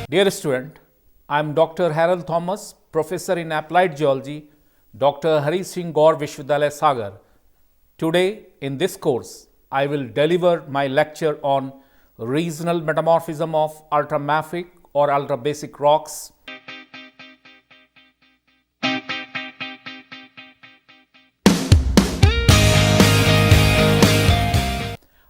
Dear student, I am Dr. Harel Thomas, Professor in Applied Geology, Dr. Harisingh Gour Vishwavidyalaya Sagar. Today in this course, I will deliver my lecture on regional metamorphism of ultramafic or ultrabasic rocks.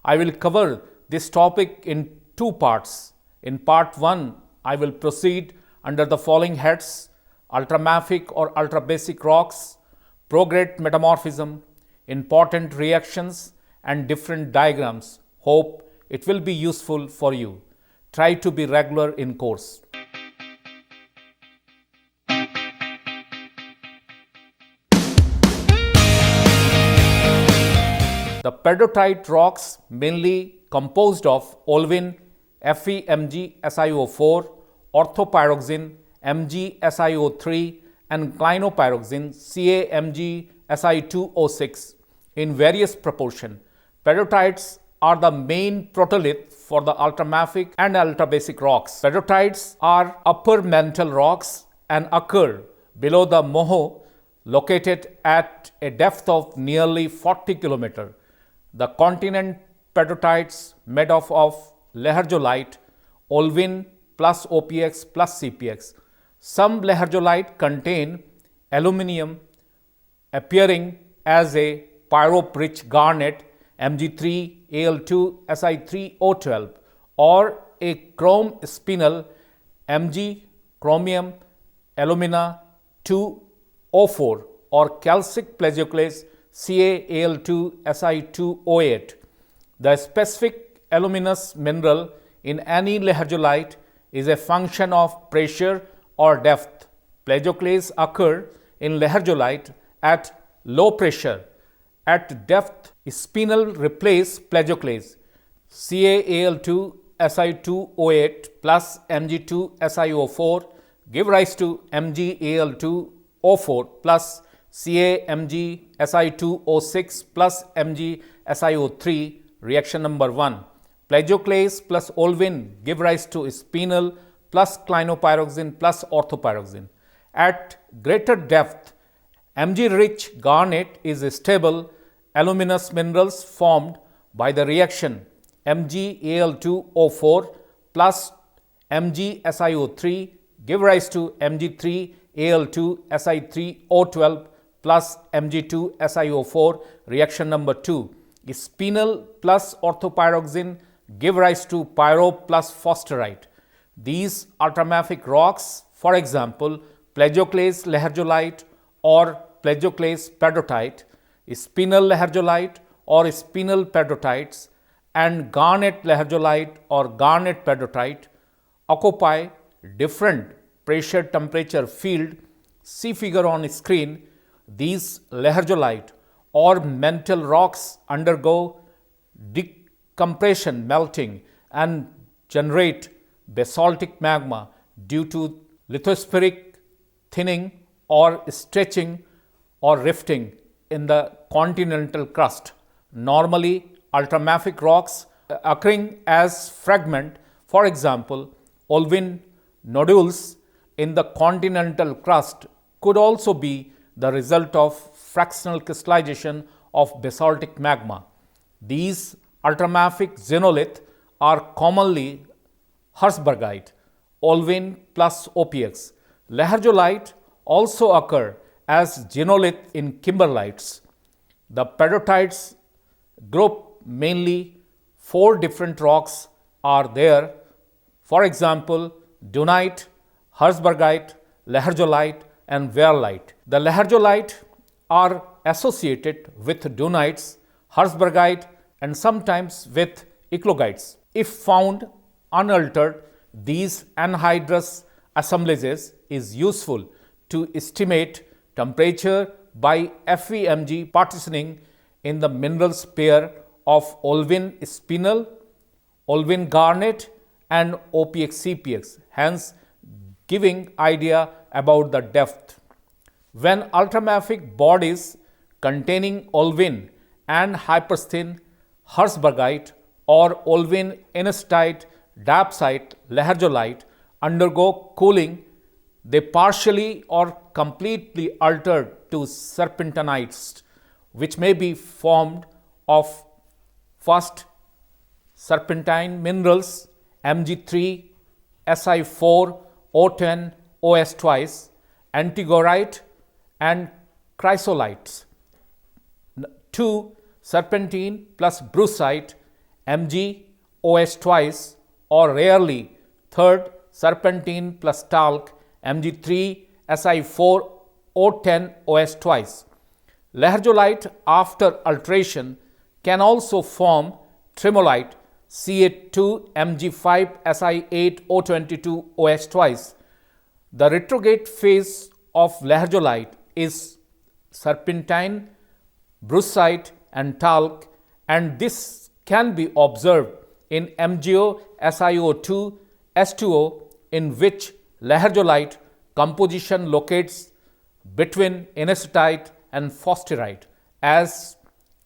I will cover this topic in two parts. In part 1, I will proceed under the following heads: ultramafic or ultrabasic rocks, prograde metamorphism, important reactions and different diagrams. Hope it will be useful for you. Try to be regular in course. The pedrotite rocks mainly composed of olivine FeMgSiO4, orthopyroxene MgSiO3 and clinopyroxene CaMgSi2O6 in various proportion. Pedrotites are the main protolith for the ultramafic and ultrabasic rocks. Pedrotites are upper mantle rocks and occur below the moho located at a depth of nearly 40 km. The continent pedrotites made of lahergolite, olivine plus OPX plus CPX. Some lahergolite contain aluminium appearing as a pyrope-rich garnet Mg3Al2Si3O12 or a chrome spinel Mg chromium alumina 2O4 or calcic plagioclase CaAl2Si2O8. The specific aluminous mineral in any lahergolite is a function of pressure or depth. Plagioclase occur in lahergolite at low pressure. At depth, spinel replace plagioclase. CaAl2Si2O8 plus Mg2SiO4 give rise to MgAl2O4 plus CaMgSi2O6 plus MgSiO3. Reaction number 1. Plagioclase plus olivine give rise to spinel plus clinopyroxene plus orthopyroxene. At greater depth, Mg-rich garnet is stable aluminous minerals formed by the reaction MgAl2O4 plus MgSiO3 give rise to Mg3Al2Si3O12 plus Mg2SiO4. Reaction number 2. Spinel plus orthopyroxene give rise to pyrope plus phosphorite. These ultramafic rocks, for example, plagioclase lahergolite or plagioclase pedrotite, spinel lahergolite or spinel pedrotites, and garnet lahergolite or garnet pedrotite, occupy different pressure temperature field. See figure on screen. These lahergolite or mantle rocks undergo decompression, melting, and generate basaltic magma due to lithospheric thinning or stretching or rifting in the continental crust. Normally, ultramafic rocks occurring as fragment, for example, olivine nodules in the continental crust, could also be the result of fractional crystallization of basaltic magma. These ultramafic xenolith are commonly Herzbergite, olivine plus OPX. Lahergolite also occur as xenolith in kimberlites. The pedotites group mainly 4 different rocks are there. For example, dunite, Herzbergite, lahergolite and wehrlite. The lahergolite are associated with dunites, Herzbergite and sometimes with eclogites. If found unaltered, these anhydrous assemblages is useful to estimate temperature by FEMG partitioning in the minerals pair of olivine spinel, olivine garnet and OPX-CPX, hence giving idea about the depth. When ultramafic bodies containing olivine and hypersthene Herzbergite or olivine anorthosite diapsite lahergolite undergo cooling, they partially or completely altered to serpentinites, which may be formed of first serpentine minerals Mg3 Si4 O10 OS twice, antigorite and chrysolites. 2. Serpentine plus brucite Mg OS twice, or rarely 3rd serpentine plus talc Mg3 Si4 O10 OS twice. Lahergolite after alteration can also form tremolite Ca2 Mg5 Si8 O22 OS twice. The retrograde phase of lahergolite is serpentine, brucite and talc, and this can be observed in MgO SiO2 S2O, in which lahergolite composition locates between anorthosite and fosterite as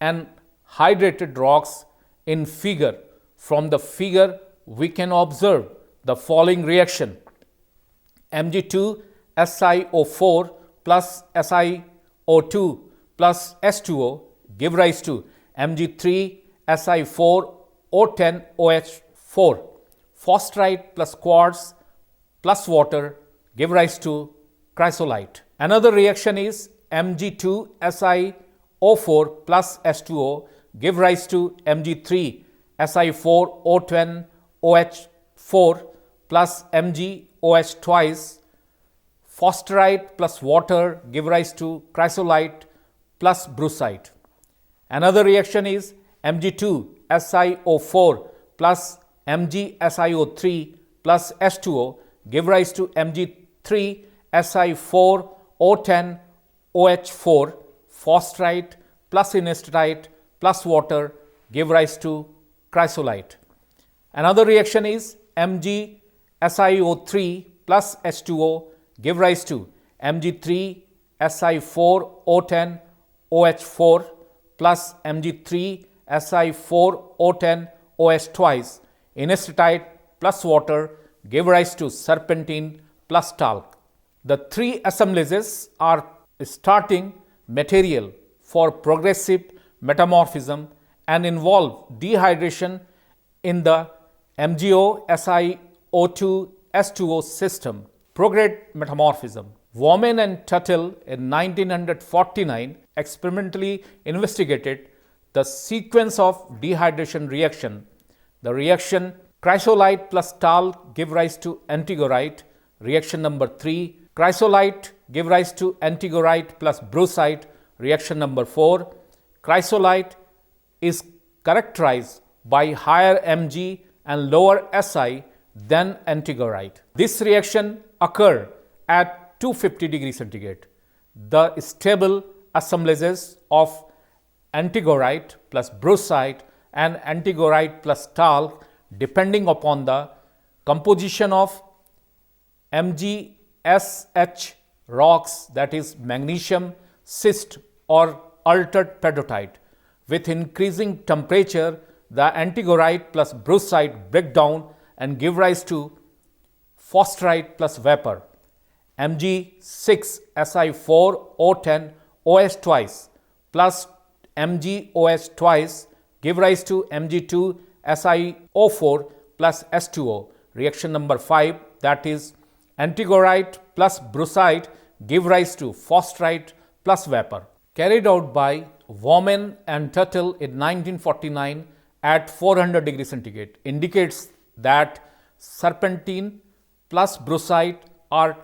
an hydrated rocks in figure. From the figure we can observe the following reaction: Mg2 SiO4 plus SiO2 plus S2O give rise to Mg3 Si4 O10 OH4. Fosterite plus quartz plus water give rise to chrysolite. Another reaction is Mg2 SiO4 plus S2O give rise to Mg3 Si4 O10 OH4 plus MgOH twice. Fosterite plus water give rise to chrysolite plus brucite. Another reaction is Mg2 SiO4 plus MgSiO3 plus S2O give rise to Mg3 Si4 O10 OH4. Fosterite plus anorthosite plus water give rise to chrysolite. Another reaction is MgSiO3 plus H2O give rise to Mg3 Si4 O10 OH4 plus Mg3 Si4 O10 OH twice. Anorthosite plus water give rise to serpentine plus talc. The 3 assemblages are starting material for progressive metamorphism and involve dehydration in the MgO SiO2 S2O system. Prograde metamorphism. Women and Tuttle in 1949 experimentally investigated the sequence of dehydration reaction. The reaction chrysolite plus talc give rise to antigorite. Reaction number 3. Chrysolite give rise to antigorite plus brucite. Reaction number 4. Chrysolite is characterized by higher Mg and lower Si than antigorite. This reaction occur at 250 degrees centigrade. The stable assemblages of antigorite plus brucite and antigorite plus talc, depending upon the composition of MgSH rocks, that is magnesium schist or altered pedotite. With increasing temperature, the antigorite plus brucite break down and give rise to fosterite plus vapor. Mg6 Si4 O10 OS twice plus MgOH twice give rise to Mg2SiO4 plus H2O. Reaction number 5, that is antigorite plus brucite, give rise to forsterite plus vapor. Carried out by Women and Tuttle in 1949 at 400 degrees centigrade, indicates that serpentine plus brucite are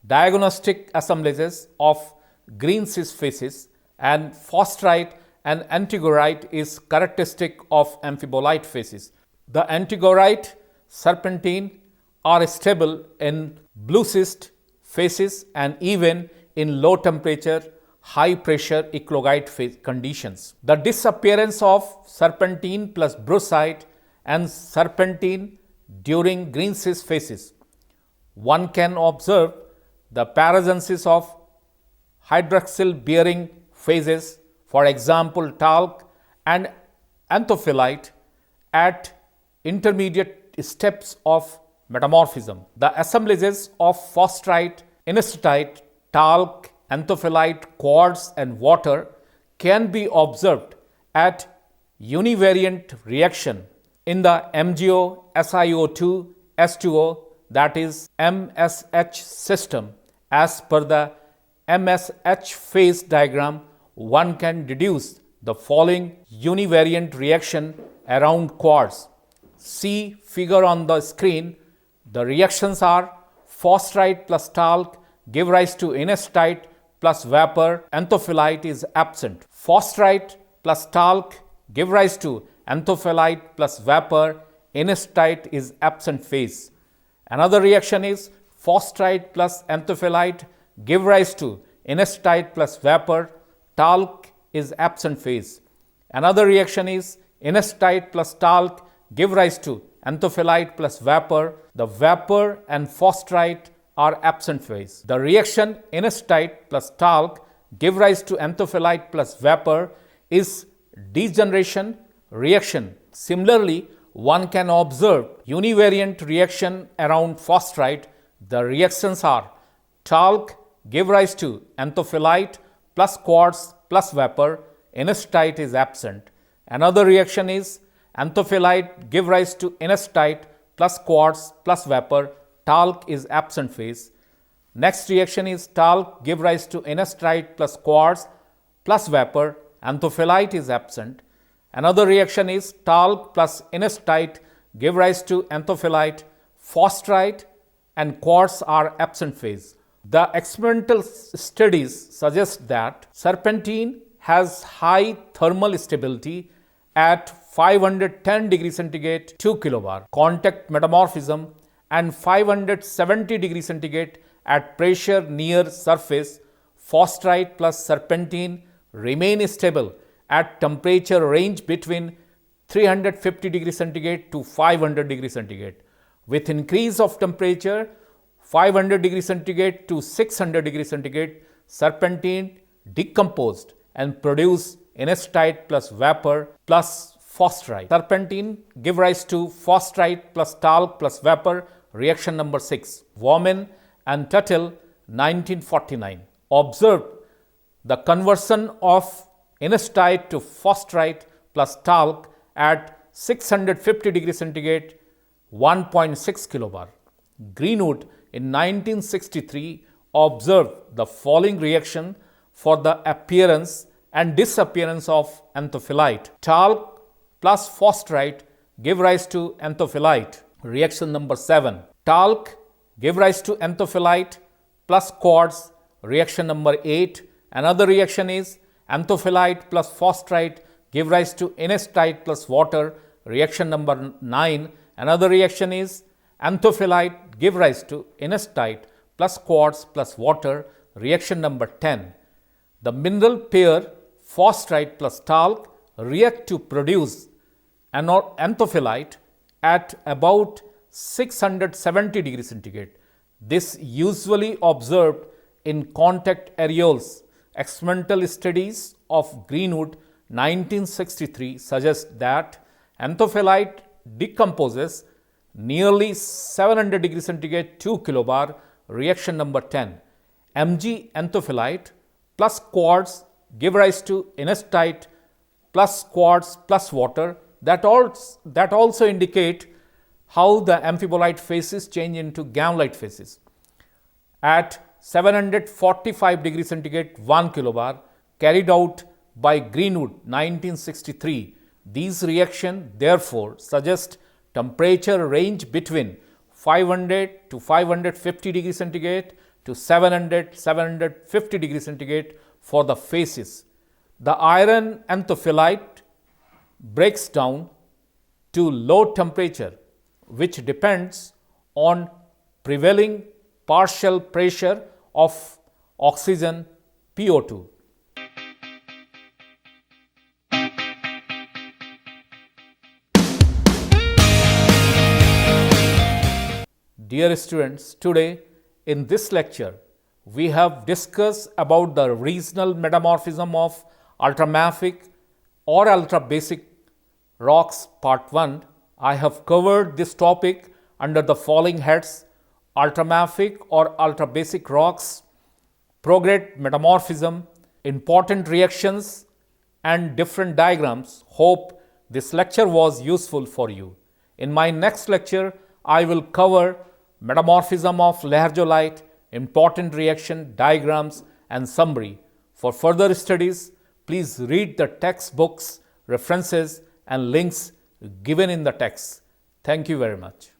diagnostic assemblages of green cis faces, and forsterite and antigorite is characteristic of amphibolite faces. The antigorite serpentine are stable in blue schist faces and even in low temperature, high pressure eclogite phase conditions. The disappearance of serpentine plus brucite and serpentine during green cis phases. One can observe the paragenesis of hydroxyl bearing phases, for example talc and anthophyllite, at intermediate steps of metamorphism. The assemblages of forsterite, inertite, talc, anthophyllite, quartz and water can be observed at univariant reaction in the MgO SiO2 H2O, that is MSH system. As per the MSH phase diagram, one can deduce the following univariant reaction around quartz. See figure on the screen. The reactions are forsterite plus talc give rise to inertite plus vapor, anthophyllite is absent. Forsterite plus talc give rise to anthophyllite plus vapor, inertite is absent phase. Another reaction is forsterite plus anthophyllite give rise to inertite plus vapor, talc is absent phase. Another reaction is inertite plus talc give rise to anthophyllite plus vapor, the vapor and forsterite are absent phase. The reaction inertite plus talc give rise to anthophyllite plus vapor is degeneration reaction. Similarly, one can observe univariant reaction around forsterite. The reactions are talc give rise to anthophyllite plus quartz plus vapor, inertite is absent. Another reaction is anthophyllite give rise to inertite plus quartz plus vapor, talc is absent phase. Next reaction is talc give rise to inertite plus quartz plus vapor, anthophyllite is absent. Another reaction is talc plus inertite give rise to anthophyllite, forsterite and quartz are absent phase. The experimental studies suggest that serpentine has high thermal stability at 510 degrees centigrade 2 kilobar contact metamorphism and 570 degrees centigrade at pressure near surface. Forsterite plus serpentine remain stable at temperature range between 350 degrees centigrade to 500 degrees centigrade. With increase of temperature 500 degrees centigrade to 600 degrees centigrade, serpentine decomposed and produce inertite plus vapor plus forsterite. Serpentine give rise to forsterite plus talc plus vapor, reaction number 6. Women and Tuttle 1949 observed the conversion of inertite to forsterite plus talc at 650 degrees centigrade 1.6 kilobar. Greenwood in 1963 observed the following reaction for the appearance and disappearance of anthophyllite. Talc plus forsterite give rise to anthophyllite. Reaction number 7. Talc give rise to anthophyllite plus quartz. Reaction number 8. Another reaction is anthophyllite plus forsterite give rise to inertite plus water. Reaction number 9. Another reaction is anthophyllite give rise to inertite plus quartz plus water. Reaction number 10. The mineral pair forsterite plus talc react to produce anthophyllite at about 670 degrees centigrade. This usually observed in contact areoles. Experimental studies of Greenwood 1963 suggest that anthophyllite decomposes nearly 700 degrees centigrade 2 kilobar. Reaction number 10. Mg anthophyllite plus quartz give rise to inertite plus quartz plus water, that also indicate how the amphibolite phases change into gamma-lite phases. At 745 degrees centigrade 1 kilobar, carried out by Greenwood 1963, these reactions therefore suggest temperature range between 500 to 550 degrees centigrade to 750 degrees centigrade for the phases. The iron anthophyllite breaks down to low temperature, which depends on prevailing partial pressure of oxygen PO2. Dear students, today in this lecture, we have discussed about the regional metamorphism of ultramafic or ultrabasic rocks part 1. I have covered this topic under the following heads: ultramafic or ultrabasic rocks, prograde metamorphism, important reactions, and different diagrams. Hope this lecture was useful for you. In my next lecture, I will cover metamorphism of lahergolite, important reaction, diagrams, and summary. For further studies, please read the textbooks, references, and links given in the text. Thank you very much.